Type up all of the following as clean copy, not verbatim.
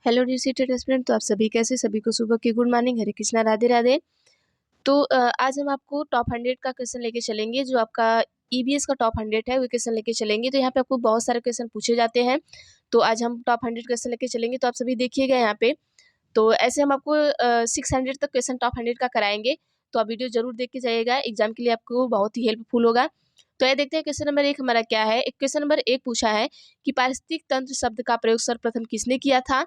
Hello dear seated aspirant. तो आप सभी कैसे, सभी को सुबह की गुड मॉर्निंग, हरे कृष्णा, राधे राधे। तो आज हम आपको टॉप 100 का क्वेश्चन लेके चलेंगे, जो आपका ईबीएस का टॉप 100 है, वो क्वेश्चन लेके चलेंगे। तो यहाँ पे आपको बहुत सारे क्वेश्चन पूछे जाते हैं। तो आज हम टॉप 100 क्वेश्चन लेके चलेंगे, तो आप सभी देखिएगा यहाँ पे। तो ऐसे हम आपको 600 तक क्वेश्चन टॉप 100 का कराएंगे। तो आप वीडियो जरूर देख के जाइएगा, एग्जाम के लिए आपको बहुत ही हेल्पफुल होगा। तो ये देखते हैं क्वेश्चन नंबर 1 हमारा क्या है। एक क्वेश्चन नंबर 1 पूछा है कि पारिस्थितिक तंत्र शब्द का प्रयोग सर्वप्रथम किसने किया था।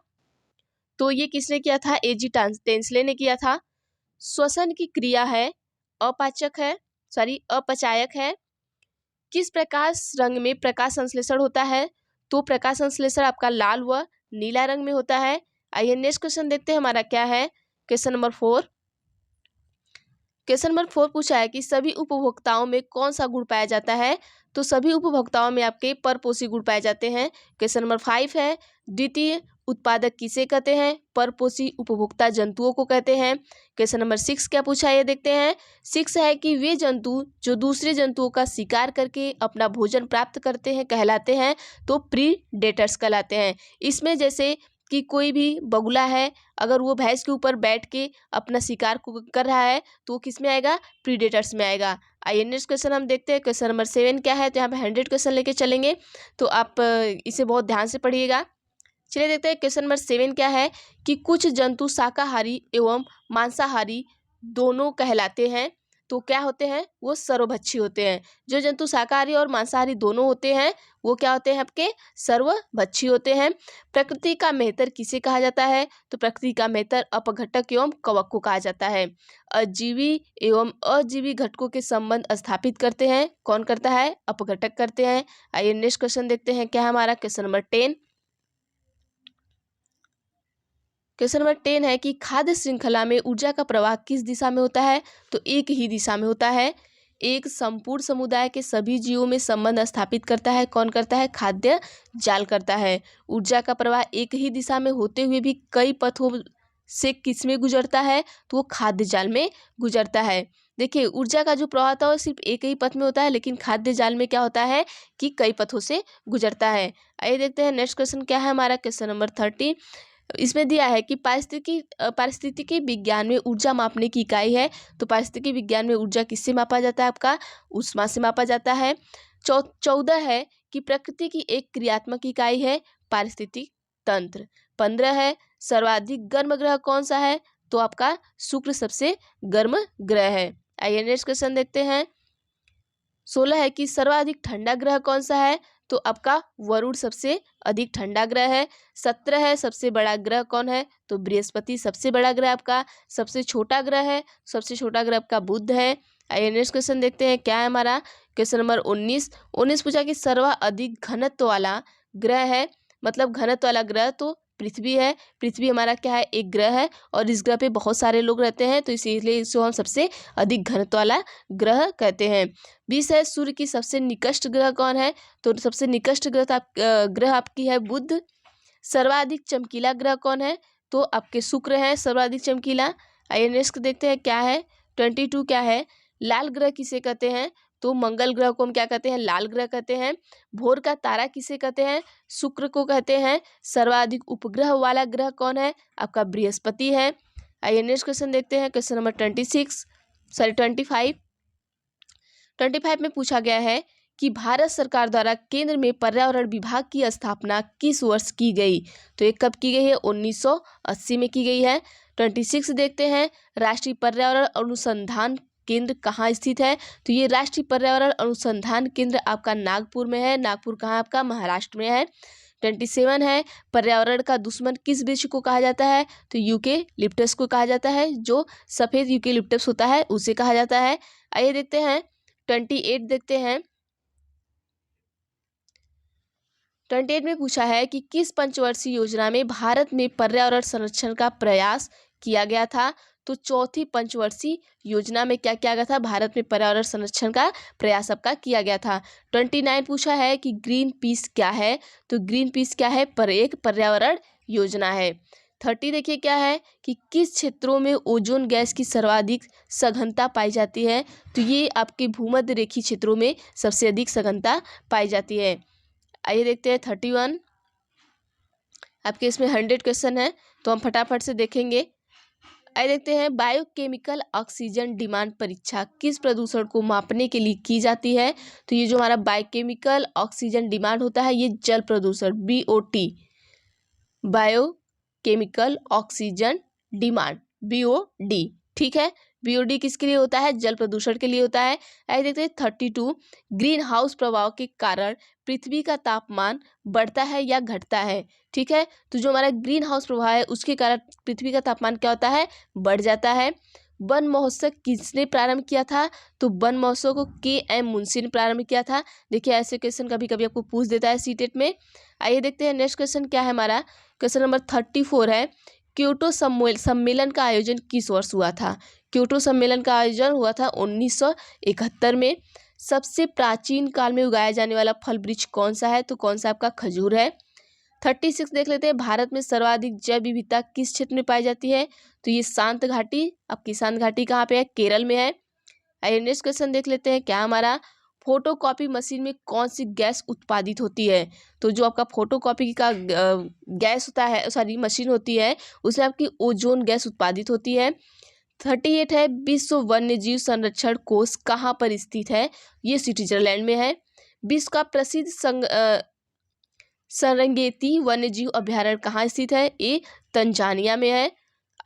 तो ये किसने किया था? एजी टेंसले ने किया था। श्वसन की क्रिया है, अपाचक है, अपचायक है। किस प्रकाश रंग में प्रकाश संश्लेषण होता है? तो प्रकाश संश्लेषण आपका लाल व नीला रंग में होता है। आइए नेक्स्ट क्वेश्चन देखते हैं हमारा क्या है। क्वेश्चन नंबर 4 पूछा है कि सभी उपभोक्ताओं में कौन सा गुण पाया जाता है। तो सभी उपभोक्ताओं में आपके परपोषी गुण पाए जाते हैं। क्वेश्चन नंबर 5 है द्वितीय उत्पादक किसे कहते हैं? परपोषी उपभोक्ता जंतुओं को कहते हैं। क्वेश्चन नंबर 6 क्या पूछा है ये देखते हैं। 6 है कि वे जंतु जो दूसरे जंतुओं का शिकार करके अपना भोजन प्राप्त करते हैं कहलाते हैं। तो प्रीडेटर्स कहलाते हैं। इसमें जैसे कि कोई भी बगुला है, अगर वो भैंस के ऊपर बैठ के अपना शिकार कर रहा है तो वो किस में आएगा? प्रीडेटर्स में आएगा। आइए नेक्स्ट क्वेश्चन हम देखते हैं। क्वेश्चन नंबर 7 क्या है। तो यहाँ पे 100 क्वेश्चन लेके चलेंगे, तो आप इसे बहुत ध्यान से पढ़िएगा। चलिए देखते हैं क्वेश्चन नंबर 7 क्या है कि कुछ जंतु शाकाहारी एवं मांसाहारी दोनों कहलाते हैं। तो क्या होते हैं? वो सर्वभक्षी होते हैं। जो जंतु शाकाहारी और मांसाहारी दोनों होते हैं वो क्या होते हैं? आपके सर्वभक्षी होते हैं। प्रकृति का मेहतर किसे कहा जाता है? तो प्रकृति का मेहतर अपघटक एवं कवक को कहा जाता है। अजीवी एवं अजीवी घटकों के संबंध स्थापित करते हैं। कौन करता है? अपघटक करते हैं। आइए नेक्स्ट क्वेश्चन देखते हैं क्या हमारा। क्वेश्चन नंबर 10 है कि खाद्य श्रृंखला में ऊर्जा का प्रवाह किस दिशा में होता है? तो एक ही दिशा में होता है। एक संपूर्ण समुदाय के सभी जीवों में संबंध स्थापित करता है। कौन करता है? खाद्य जाल करता है। ऊर्जा का प्रवाह एक ही दिशा में होते हुए भी कई पथों से किस में गुजरता है? तो वो खाद्य जाल में गुजरता है। देखिए ऊर्जा का जो प्रवाह होता है वो सिर्फ एक ही पथ में होता है, लेकिन खाद्य जाल में क्या होता है कि कई पथों से गुजरता है। आइए देखते हैं नेक्स्ट क्वेश्चन क्या है हमारा। क्वेश्चन नंबर 30 इसमें दिया है कि पारिस्थितिकी विज्ञान में ऊर्जा मापने की इकाई है। तो पारिस्थितिकी विज्ञान में ऊर्जा किससे मापा जाता है? आपका ऊष्मा से मापा जाता है। 14 है कि प्रकृति की एक क्रियात्मक इकाई है पारिस्थितिक तंत्र। 15 है सर्वाधिक गर्म ग्रह कौन सा है? तो आपका शुक्र सबसे गर्म ग्रह है। आइए नेक्स्ट क्वेश्चन देखते हैं। 16 है कि सर्वाधिक ठंडा ग्रह कौन सा है? तो आपका वरुण सबसे अधिक ठंडा ग्रह है। 17 है सबसे बड़ा ग्रह कौन है? तो बृहस्पति सबसे बड़ा ग्रह आपका। सबसे छोटा ग्रह है, सबसे छोटा ग्रह आपका बुध है। आइए नेक्स्ट क्वेश्चन देखते हैं क्या है हमारा। क्वेश्चन नंबर 19 पूछा कि सर्वाधिक घनत्व वाला ग्रह है, मतलब घनत्व वाला ग्रह तो पृथ्वी है। पृथ्वी हमारा क्या है? एक ग्रह है और इस ग्रह पे बहुत सारे लोग रहते हैं, तो इसीलिए इसको हम सबसे अधिक घनत्व वाला ग्रह कहते हैं। 20 है सूर्य की सबसे निकट ग्रह कौन है? तो सबसे निकट ग्रह आपकी है बुध। सर्वाधिक चमकीला ग्रह कौन है? तो आपके शुक्र है सर्वाधिक चमकीला। आइए नेक्स्ट देखते हैं क्या है। 22 क्या है? लाल ग्रह किसे कहते हैं? तो मंगल ग्रह को हम क्या कहते हैं? लाल ग्रह कहते हैं। भोर का तारा किसे कहते हैं? शुक्र को कहते हैं। सर्वाधिक उपग्रह वाला ग्रह कौन है? आपका बृहस्पति है। आइए नेक्स्ट क्वेश्चन देखते हैं। क्वेश्चन नंबर 25 में पूछा गया है कि भारत सरकार द्वारा केंद्र में पर्यावरण विभाग की स्थापना किस वर्ष की गई? तो ये कब की गई है? 1980 में की गई है। 26 देखते हैं। राष्ट्रीय पर्यावरण अनुसंधान केंद्र कहाँ स्थित है? तो ये राष्ट्रीय पर्यावरण अनुसंधान केंद्र आपका नागपुर में है। नागपुर कहाँ? आपका महाराष्ट्र में है। 27 है पर्यावरण का दुश्मन किस वृक्ष को कहा जाता है? तो यूकेलिप्टस को कहा जाता है। जो सफेद यूकेलिप्टस होता है उसे कहा जाता है। आइए देखते हैं 28 देखते हैं। 28 में पूछा है कि किस पंचवर्षीय योजना में भारत में पर्यावरण संरक्षण का प्रयास किया गया था? तो चौथी पंचवर्षीय योजना में क्या किया गया था? भारत में पर्यावरण संरक्षण का प्रयास आपका किया गया था। 29 पूछा है कि ग्रीन पीस क्या है? तो ग्रीन पीस क्या है? एक पर्यावरण योजना है। 30 देखिए क्या है कि किस क्षेत्रों में ओजोन गैस की सर्वाधिक सघनता पाई जाती है? तो ये आपके भूमध्य रेखीय क्षेत्रों में सबसे अधिक सघनता पाई जाती है। आइए देखते हैं 31। आपके इसमें 100 क्वेश्चन है, तो हम फटाफट से देखेंगे। आइए देखते हैं, बायोकेमिकल ऑक्सीजन डिमांड परीक्षा किस प्रदूषण को मापने के लिए की जाती है? तो ये जो हमारा बायोकेमिकल ऑक्सीजन डिमांड होता है, ये जल प्रदूषण BOT, biochemical oxygen demand BOD, ठीक है। BOD किसके लिए होता है? जल प्रदूषण के लिए होता है। आइए देखते हैं 32, ग्रीन हाउस प्रभाव के कारण पृथ्वी का तापमान बढ़ता है या घटता है? ठीक है, तो जो हमारा ग्रीन हाउस प्रभाव है उसके कारण पृथ्वी का तापमान क्या होता है? बढ़ जाता है। वन महोत्सव किसने प्रारंभ किया था? तो वन महोत्सव को KM मुंशी ने प्रारंभ किया था। देखिए ऐसे क्वेश्चन कभी कभी आपको पूछ देता है सीटेट में। आइए देखते हैं नेक्स्ट क्वेश्चन क्या है हमारा। क्वेश्चन नंबर 34 है, क्योटो सम्मेलन का आयोजन किस वर्ष हुआ था? क्योटो सम्मेलन का आयोजन हुआ था 1971 में। सबसे प्राचीन काल में उगाया जाने वाला फल वृक्ष कौन सा है? तो कौन सा आपका खजूर है। 36 देख लेते हैं, भारत में सर्वाधिक जैव विविधता किस क्षेत्र में पाई जाती है? तो ये शांत घाटी। आपकी शांत घाटी कहाँ पे है? केरल में है। आइए नेक्स्ट क्वेश्चन देख लेते हैं क्या हमारा, फोटोकॉपी मशीन में कौन सी गैस उत्पादित होती है? तो जो आपका फोटोकॉपी का गैस होता है, सॉरी मशीन होती है, उसमें आपकी ओजोन गैस उत्पादित होती है। 38 है, विश्व वन्य जीव संरक्षण कोष कहाँ पर स्थित है? ये स्विट्जरलैंड में है। विश्व का प्रसिद्ध सेरेंगेती वन्य जीव अभ्यारण्य कहाँ स्थित है? ये तंजानिया में है।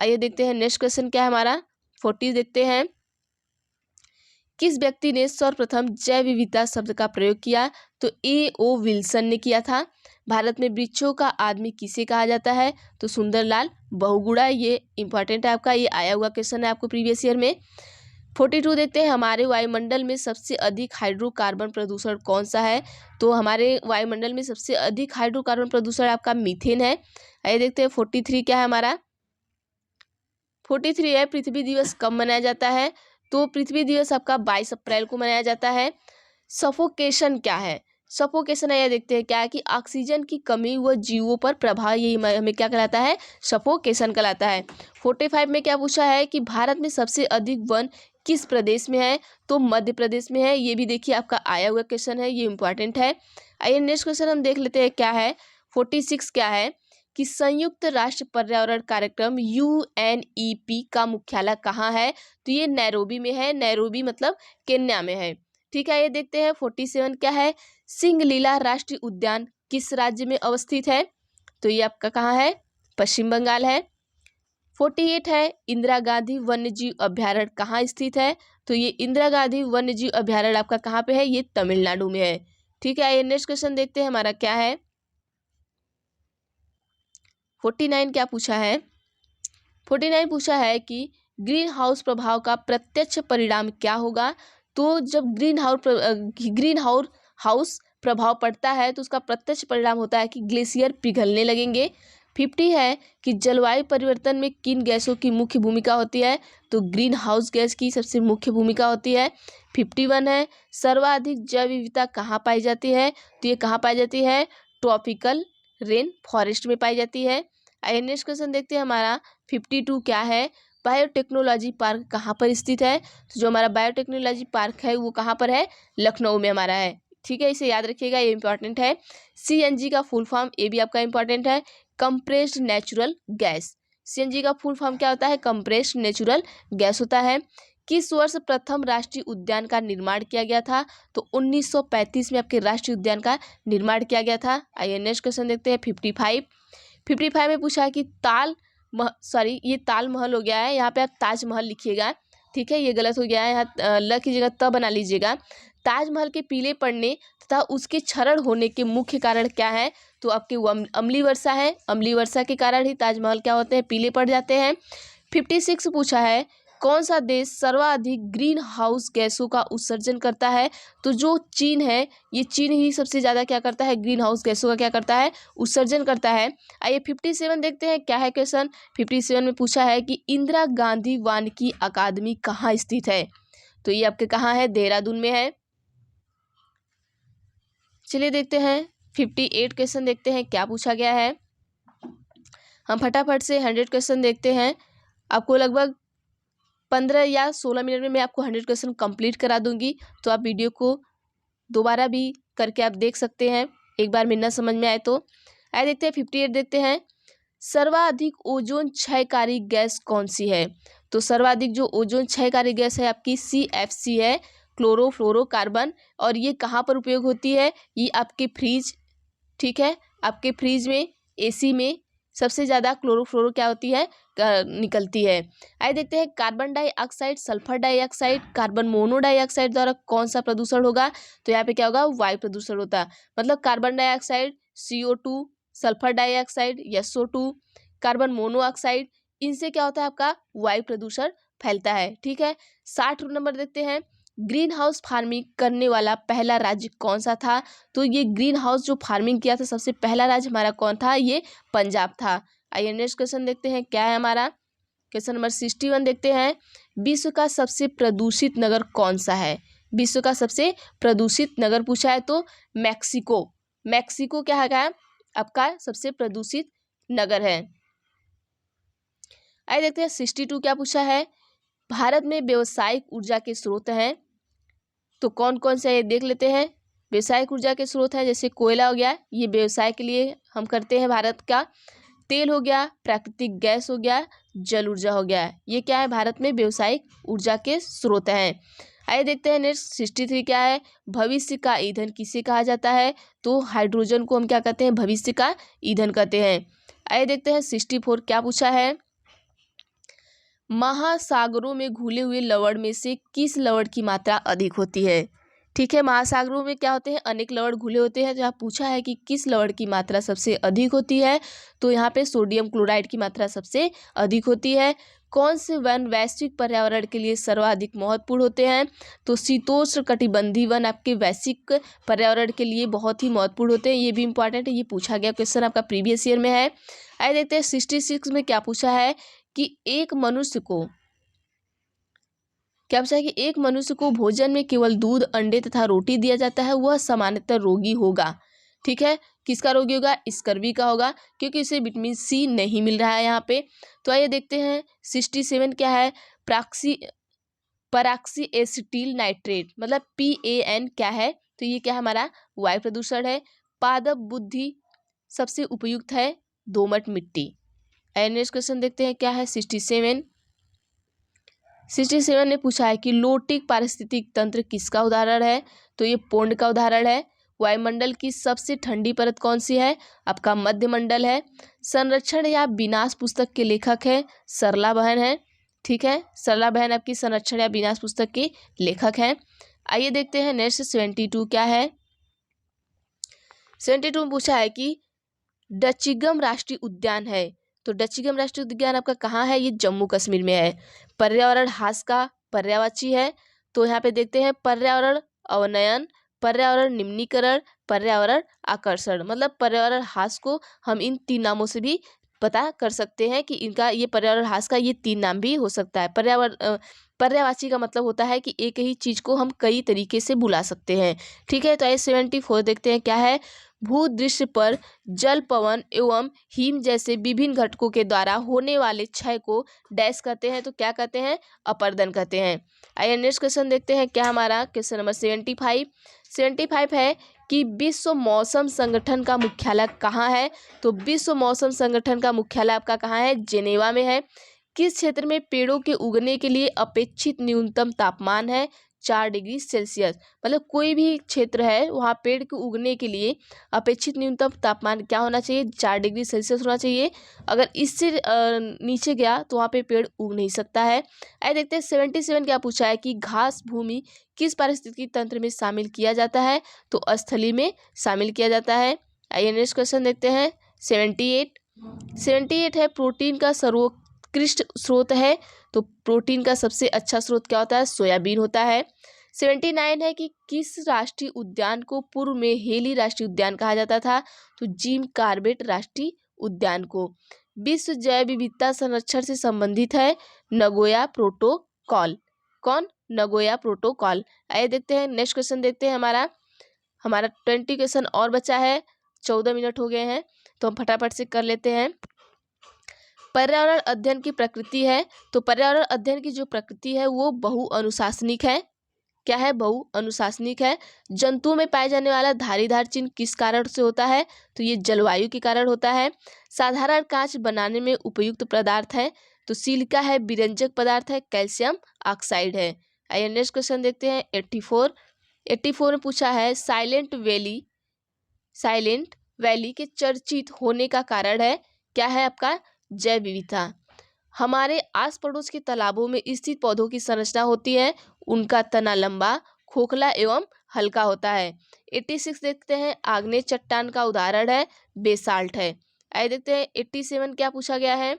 आइए देखते हैं नेक्स्ट क्वेश्चन क्या है हमारा। 40 देखते हैं, किस व्यक्ति ने सर्वप्रथम जैव विविधता शब्द का प्रयोग किया? तो A.O. विल्सन ने किया था। भारत में वृक्षों का आदमी किसे कहा जाता है? तो सुंदरलाल बहुगुणा। ये इंपॉर्टेंट है आपका, ये आया हुआ क्वेश्चन है आपको प्रीवियस ईयर में। 42 देखते हैं, हमारे वायुमंडल में सबसे अधिक हाइड्रोकार्बन प्रदूषण कौन सा है? तो हमारे वायुमंडल में सबसे अधिक हाइड्रोकार्बन प्रदूषण आपका मीथेन है। आइए देखते हैं 43 क्या है हमारा। 43 है, पृथ्वी दिवस कब मनाया जाता है? तो पृथ्वी दिवस आपका 22 अप्रैल को मनाया जाता है। सफोकेशन क्या है? सफोकेशन है, यह देखते हैं क्या है कि ऑक्सीजन की कमी व जीवों पर प्रभाव, यही हमें क्या कहलाता है? सफोकेशन कहलाता है। 45 में क्या पूछा है कि भारत में सबसे अधिक वन किस प्रदेश में है? तो मध्य प्रदेश में है। ये भी देखिए आपका आया हुआ क्वेश्चन है, ये इंपॉर्टेंट है। आइए नेक्स्ट क्वेश्चन हम देख लेते हैं क्या है। 46 क्या है कि संयुक्त राष्ट्र पर्यावरण कार्यक्रम UNEP का मुख्यालय कहाँ है? तो ये नैरोबी में है। नैरोबी मतलब केन्या में है, ठीक है। ये देखते हैं 47 क्या है, सिंगलीला राष्ट्रीय उद्यान किस राज्य में अवस्थित है? तो ये आपका कहाँ है? पश्चिम बंगाल है। 48 है, इंदिरा गांधी वन्य जीव अभ्यारण्य कहाँ स्थित है? तो ये इंदिरा गांधी वन्य जीव अभ्यारण्य आपका कहाँ पे है? ये तमिलनाडु में है, ठीक है। ये नेक्स्ट क्वेश्चन देखते हैं हमारा क्या है। 49 क्या पूछा है? 49 पूछा है कि ग्रीन हाउस प्रभाव का प्रत्यक्ष परिणाम क्या होगा? तो जब ग्रीन हाउस प्रभाव पड़ता है तो उसका प्रत्यक्ष परिणाम होता है कि ग्लेशियर पिघलने लगेंगे। 50 है कि जलवायु परिवर्तन में किन गैसों की मुख्य भूमिका होती है? तो ग्रीन हाउस गैस की सबसे मुख्य भूमिका होती है। 51 है, सर्वाधिक जैव विविधता कहाँ पाई जाती है? तो ये कहाँ पाई जाती है? ट्रॉपिकल रेन फॉरेस्ट में पाई जाती है। आइए नेक्स्ट क्वेश्चन देखते हैं हमारा। 52 क्या है, बायोटेक्नोलॉजी पार्क कहाँ पर स्थित है? तो जो हमारा बायोटेक्नोलॉजी पार्क है वो कहाँ पर है? लखनऊ में हमारा है, ठीक है। इसे याद रखिएगा, ये इंपॉर्टेंट है। CNG का फुल फॉर्म, ये भी आपका इंपॉर्टेंट है, कंप्रेस्ड नेचुरल गैस। CNG का फुल फॉर्म क्या होता है? कंप्रेस्ड नेचुरल गैस होता है। किस वर्ष प्रथम राष्ट्रीय उद्यान का निर्माण किया गया था? तो 1935 में आपके राष्ट्रीय उद्यान का निर्माण किया गया था। आइए नेक्स्ट क्वेश्चन देखते हैं 55 में पूछा है कि ये ताल महल हो गया है, यहाँ पे आप ताजमहल लिखिएगा, ठीक है। ये गलत हो गया है, यहाँ ल की जगह त बना लीजिएगा। ताजमहल के पीले पड़ने तथा उसके क्षरण होने के मुख्य कारण क्या है? तो आपके वो अम्लीय वर्षा है। अम्लीय वर्षा के कारण ही ताजमहल क्या होते हैं? पीले पड़ जाते हैं। 56 पूछा है, कौन सा देश सर्वाधिक ग्रीन हाउस गैसों का उत्सर्जन करता है? तो जो चीन है, ये चीन ही सबसे ज़्यादा क्या करता है? ग्रीन हाउस गैसों का क्या करता है? उत्सर्जन करता है। आइए 57 देखते हैं क्या है क्वेश्चन। 57 में पूछा है कि इंदिरा गांधी वानिकी अकादमी कहाँ स्थित है? तो ये आपके कहाँ है? देहरादून में है। चलिए देखते हैं 58 क्वेश्चन देखते हैं क्या पूछा गया है। हम फटाफट से 100 क्वेश्चन देखते हैं। आपको लगभग 15 या 16 मिनट में मैं आपको 100 क्वेश्चन कंप्लीट करा दूंगी, तो आप वीडियो को दोबारा भी करके आप देख सकते हैं एक बार में ना समझ में आए तो। आइए देखते हैं 58 देखते हैं। सर्वाधिक ओजोन क्षयकारी गैस कौन सी है? तो सर्वाधिक जो ओजोन क्षयकारी गैस है आपकी CFC है, क्लोरोफ्लोरोकार्बन। और ये कहाँ पर उपयोग होती है? ये आपके फ्रिज, ठीक है, आपके फ्रिज में, AC में सबसे ज़्यादा क्लोरोफ्लोरो क्या होती है, निकलती है। आइए देखते हैं carbon dioxide, sulphur dioxide, carbon monodioxide द्वारा कौन सा प्रदूषण होगा? तो यहाँ पे क्या होगा, वायु प्रदूषण होता है। मतलब carbon dioxide CO2, sulphur dioxide SO2, carbon monoxide, इनसे क्या होता है आपका वायु प्रदूषण फैलता है। ठीक है, 60 नंबर देखते हैं, ग्रीन हाउस फार्मिंग करने वाला पहला राज्य कौन सा था? तो ये ग्रीन हाउस जो फार्मिंग किया था सबसे पहला राज्य हमारा कौन था? ये पंजाब था। आइए नेक्स्ट क्वेश्चन देखते हैं क्या है हमारा, क्वेश्चन नंबर 61 देखते हैं, विश्व का सबसे प्रदूषित नगर कौन सा है? विश्व का सबसे प्रदूषित नगर पूछा है तो मैक्सिको, मैक्सिको क्या है आपका सबसे प्रदूषित नगर है। आइए देखते हैं 62 क्या पूछा है, भारत में व्यावसायिक ऊर्जा के स्रोत हैं, तो कौन कौन से ये देख लेते हैं। व्यावसायिक ऊर्जा के स्रोत हैं जैसे कोयला हो गया, ये व्यवसाय के लिए हम करते हैं भारत का, तेल हो गया, प्राकृतिक गैस हो गया, जल ऊर्जा हो गया, ये क्या है भारत में व्यावसायिक ऊर्जा के स्रोत हैं। आइए देखते हैं नेक्स्ट 63 क्या है, भविष्य का ईंधन किसे कहा जाता है? तो हाइड्रोजन को हम क्या कहते हैं, भविष्य का ईंधन कहते हैं। आइए देखते हैं 64 क्या पूछा है, महासागरों में घुले हुए लवण में से किस लवण की मात्रा अधिक होती है? ठीक है, महासागरों में क्या होते हैं, अनेक लवण घुले होते हैं, तो यहाँ पूछा है कि किस लवण की मात्रा सबसे अधिक होती है? तो यहाँ पे सोडियम क्लोराइड की मात्रा सबसे अधिक होती है। कौन से वन वैश्विक पर्यावरण के लिए सर्वाधिक महत्वपूर्ण होते हैं? तो शीतोष्ण कटिबंधीय वन आपके वैश्विक पर्यावरण के लिए बहुत ही महत्वपूर्ण होते हैं, ये भी इंपॉर्टेंट है, ये पूछा गया क्वेश्चन आपका प्रीवियस ईयर में है। आइए देखते हैं 66 में क्या पूछा है कि एक मनुष्य को क्या पूछा है कि एक मनुष्य को भोजन में केवल दूध, अंडे तथा रोटी दिया जाता है, वह सामान्यतः रोगी होगा। ठीक है, किसका रोगी होगा? स्कर्वी का होगा, क्योंकि इसे विटामिन C नहीं मिल रहा है यहाँ पे। तो आइए देखते हैं 67 क्या है, पराक्सी एसिटिल नाइट्रेट मतलब PAN क्या है? तो ये क्या है हमारा वायु प्रदूषण है। पादप बुद्धि सबसे उपयुक्त है दोमट मिट्टी। नेक्स्ट क्वेश्चन देखते हैं क्या है 67 ने पूछा है कि लोटिक पारिस्थितिक तंत्र किसका उदाहरण है? तो ये पोंड का उदाहरण है। वायुमंडल की सबसे ठंडी परत कौन सी है? आपका मध्यमंडल है। संरक्षण या विनाश पुस्तक के लेखक है सरला बहन है। ठीक है, सरला बहन आपकी संरक्षण या विनाश पुस्तक के लेखक हैं। आइए देखते हैं नेक्स्ट 72 क्या है। 72 में पूछा है कि डचिगम राष्ट्रीय उद्यान है, तो डचिगम राष्ट्रीय उद्यान आपका कहाँ है? ये जम्मू कश्मीर में है। पर्यावरण ह्रास का पर्यायवाची है, तो यहाँ पे देखते हैं पर्यावरण अवनयन, पर्यावरण निम्नीकरण, पर्यावरण आकर्षण। मतलब पर्यावरण ह्रास को हम इन 3 नामों से भी पता कर सकते हैं कि इनका ये पर्यावरण ह्रास का ये 3 नाम भी हो सकता है। पर्यायवाची का मतलब होता है कि एक ही चीज को हम कई तरीके से बुला सकते हैं। ठीक है, तो आइए 74 देखते हैं क्या है, भूदृश्य पर जल, पवन एवं हिम जैसे विभिन्न घटकों के द्वारा होने वाले क्षय को डैश कहते हैं, तो क्या कहते हैं? अपरदन कहते हैं। आइए नेक्स्ट क्वेश्चन देखते हैं क्या हमारा, क्वेश्चन नंबर 75 है कि विश्व मौसम संगठन का मुख्यालय कहाँ है? तो विश्व मौसम संगठन का मुख्यालय आपका कहाँ है? जेनेवा में है। किस क्षेत्र में पेड़ों के उगने के लिए अपेक्षित न्यूनतम तापमान है? 4 डिग्री सेल्सियस। मतलब कोई भी क्षेत्र है वहाँ पेड़ के उगने के लिए अपेक्षित न्यूनतम तापमान क्या होना चाहिए? 4 डिग्री सेल्सियस होना चाहिए। अगर इससे नीचे गया तो वहाँ पे पेड़ उग नहीं सकता है। आइए देखते हैं 77 क्या पूछा है कि घास भूमि किस पारिस्थितिकी तंत्र में शामिल किया जाता है? तो स्थली में शामिल किया जाता है। आइए नेक्स्ट क्वेश्चन देखते हैं 78 है प्रोटीन का सर्वोत्कृष्ट स्रोत है, तो प्रोटीन का सबसे अच्छा स्रोत क्या होता है? सोयाबीन होता है। 79 है कि किस राष्ट्रीय उद्यान को पूर्व में हेली राष्ट्रीय उद्यान कहा जाता था? तो जिम कार्बेट राष्ट्रीय उद्यान को। विश्व जैव विविधता संरक्षण से संबंधित है नगोया प्रोटोकॉल। कौन? Nagoya protocol. आइए देखते हैं नेक्स्ट क्वेश्चन देखते हैं हमारा 20 क्वेश्चन और बचा है, 14 मिनट हो गए हैं, तो हम फटाफट से कर लेते हैं। पर्यावरण अध्ययन की प्रकृति है, तो पर्यावरण अध्ययन की जो प्रकृति है वो बहु अनुशासनिक है। क्या है, बहु अनुशासनिक है। जंतुओं में पाए जाने वाला धारीदार चिन्ह किस कारण से होता है, तो ये जलवायु के कारण होता है। साधारण कांच बनाने में उपयुक्त पदार्थ है, तो सिलिका है। विरंजक पदार्थ है, कैल्शियम ऑक्साइड है। आइए नेक्स्ट क्वेश्चन देखते हैं 84 में पूछा है साइलेंट वैली के चर्चित होने का कारण है, क्या है आपका, जैव विविधता। हमारे आस पड़ोस के तालाबों में स्थित पौधों की संरचना होती है, उनका तना लंबा, खोखला एवं हल्का होता है। 86 देखते हैं, आग्नेय चट्टान का उदाहरण है, बेसाल्ट है। आइए देखते हैं 87 क्या पूछा गया है।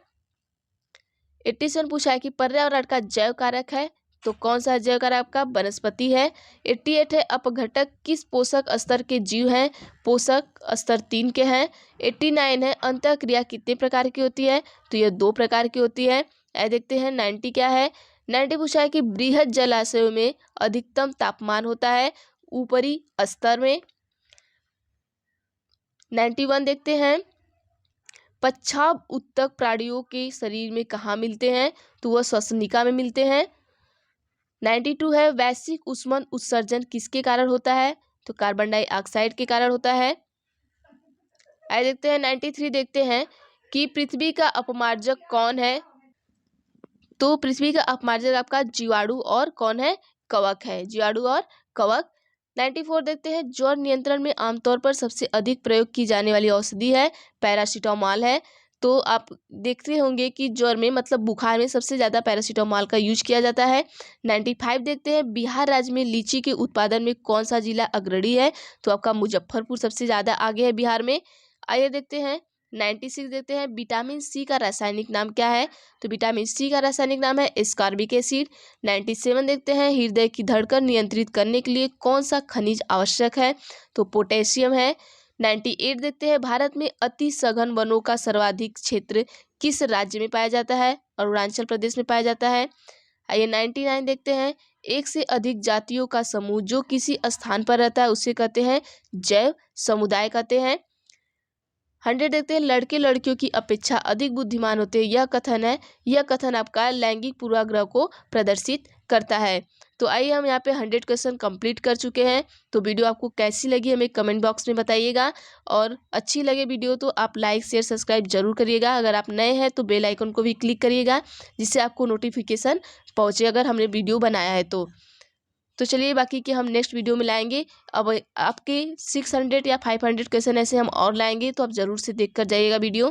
87 पूछा है कि पर्यावरण का जैव कारक है, तो कौन सा जैव कारक आपका, वनस्पति है। 88 है, अपघटक किस पोषक स्तर के जीव हैं, पोषक स्तर 3 के हैं। 89 है, अंतःक्रिया कितने प्रकार की होती है, तो यह 2 प्रकार की होती है। आइए देखते हैं 90 क्या है। 90 पूछा है कि बृहद जलाशयों में अधिकतम तापमान होता है ऊपरी स्तर में। 91 देखते हैं, पच्छाव उत्तक प्राणियों के शरीर में कहाँ मिलते हैं, तो वह श्वसनिका में मिलते हैं। 92 है, वैश्विक ऊष्मन उत्सर्जन किसके कारण होता है, तो कार्बन डाइऑक्साइड के कारण होता है। आइए देखते हैं 93 देखते हैं कि पृथ्वी का अपमार्जक कौन है, तो पृथ्वी का अपमार्जक आपका जीवाणु और कौन है, कवक है, जीवाणु और कवक। 94 देखते हैं, ज्वर नियंत्रण में आमतौर पर सबसे अधिक प्रयोग की जाने वाली औषधि है, पैरासीटामोल है। तो आप देखते होंगे कि ज्वर में मतलब बुखार में सबसे ज़्यादा पैरासीटामोल का यूज किया जाता है। 95 देखते हैं, बिहार राज्य में लीची के उत्पादन में कौन सा जिला अग्रणी है, तो आपका मुजफ्फरपुर सबसे ज़्यादा आगे है बिहार में। आइए देखते हैं 96 देखते हैं, विटामिन सी का रासायनिक नाम क्या है, तो विटामिन सी का रासायनिक नाम है एस्कॉर्बिक एसिड। 97 देखते हैं, हृदय की धड़कन नियंत्रित करने के लिए कौन सा खनिज आवश्यक है, तो पोटेशियम है। 98 देखते हैं, भारत में अति सघन वनों का सर्वाधिक क्षेत्र किस राज्य में पाया जाता है, अरुणाचल प्रदेश में पाया जाता है। आइए 99 देखते हैं, एक से अधिक जातियों का समूह जो किसी स्थान पर रहता है उसे कहते हैं जैव समुदाय कहते हैं। 100 देखते हैं, लड़के लड़कियों की अपेक्षा अधिक बुद्धिमान होते हैं, यह कथन आपका लैंगिक पूर्वाग्रह को प्रदर्शित करता है। तो आइए हम यहाँ पे 100 क्वेश्चन कंप्लीट कर चुके हैं। तो वीडियो आपको कैसी लगी हमें कमेंट बॉक्स में बताइएगा, और अच्छी लगे वीडियो तो आप लाइक शेयर सब्सक्राइब जरूर करिएगा। अगर आप नए हैं तो बेल आइकन को भी क्लिक करिएगा, जिससे आपको नोटिफिकेशन पहुँचे अगर हमने वीडियो बनाया है तो चलिए बाकी के हम नेक्स्ट वीडियो में लाएंगे। अब आपके 600 या 500 क्वेश्चन ऐसे हम और लाएंगे, तो आप ज़रूर से देख कर जाइएगा वीडियो।